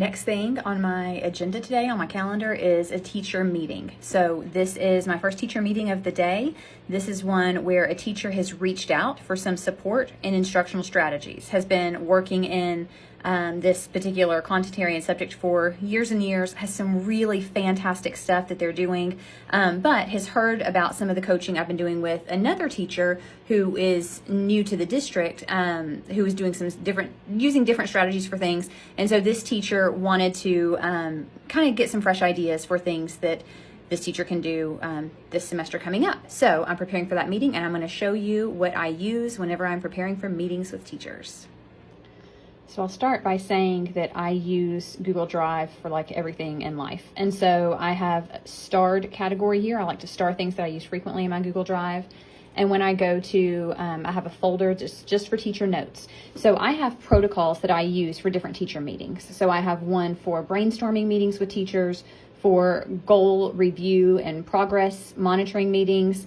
Next thing on my agenda today on my calendar is a teacher meeting. So this is my first teacher meeting of the day. This is one where a teacher has reached out for some support in instructional strategies, has been working in this particular content area and subject for years and years, has some really fantastic stuff that they're doing, but has heard about some of the coaching I've been doing with another teacher who is new to the district, who is doing using different strategies for things. And so this teacher wanted to kind of get some fresh ideas for things that this teacher can do this semester coming up. So I'm preparing for that meeting, and I'm going to show you what I use whenever I'm preparing for meetings with teachers. So I'll start by saying that I use Google Drive for like everything in life. And so I have starred category here. I like to star things that I use frequently in my Google Drive. And when I go to, I have a folder just for teacher notes. So I have protocols that I use for different teacher meetings. So I have one for brainstorming meetings with teachers, for goal review and progress monitoring meetings.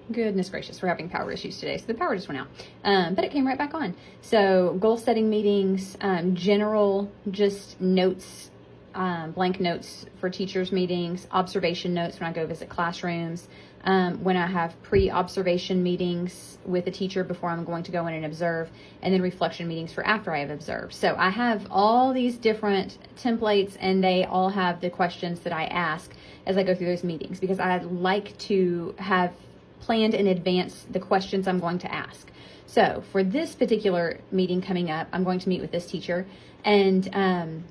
Goodness gracious, we're having power issues today, so the power just went out, but it came right back on. So goal setting meetings, general just notes, blank notes for teachers meetings, observation notes when I go visit classrooms, when I have pre-observation meetings with a teacher before I'm going to go in and observe, and then reflection meetings for after I have observed. So I have all these different templates, and they all have the questions that I ask as I go through those meetings, because I like to have planned in advance the questions I'm going to ask. So for this particular meeting coming up, I'm going to meet with this teacher, and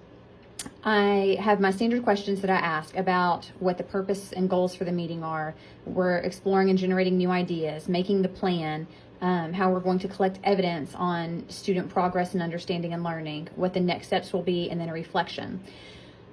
I have my standard questions that I ask about what the purpose and goals for the meeting are. We're exploring and generating new ideas, making the plan, how we're going to collect evidence on student progress and understanding and learning, what the next steps will be, and then a reflection.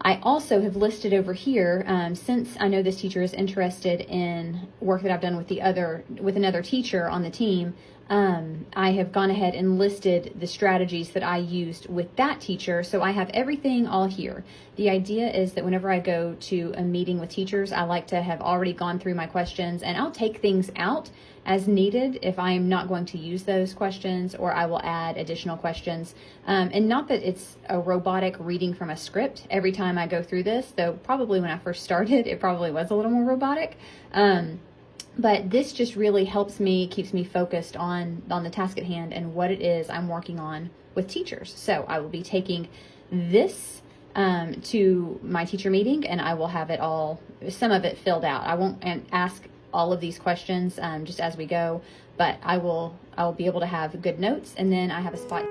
I also have listed over here, since I know this teacher is interested in work that I've done with another teacher on the team, I have gone ahead and listed the strategies that I used with that teacher. So I have everything all here. The idea is that whenever I go to a meeting with teachers, I like to have already gone through my questions, and I'll take things out as needed if I am not going to use those questions, or I will add additional questions. And not that it's a robotic reading from a script every time I go through this, though probably when I first started, it probably was a little more robotic. But this just really helps me, keeps me focused on the task at hand and what it is I'm working on with teachers. So I will be taking this to my teacher meeting, and I will have it all, some of it filled out. I won't ask all of these questions just as we go, but I will be able to have good notes, and then I have a spot.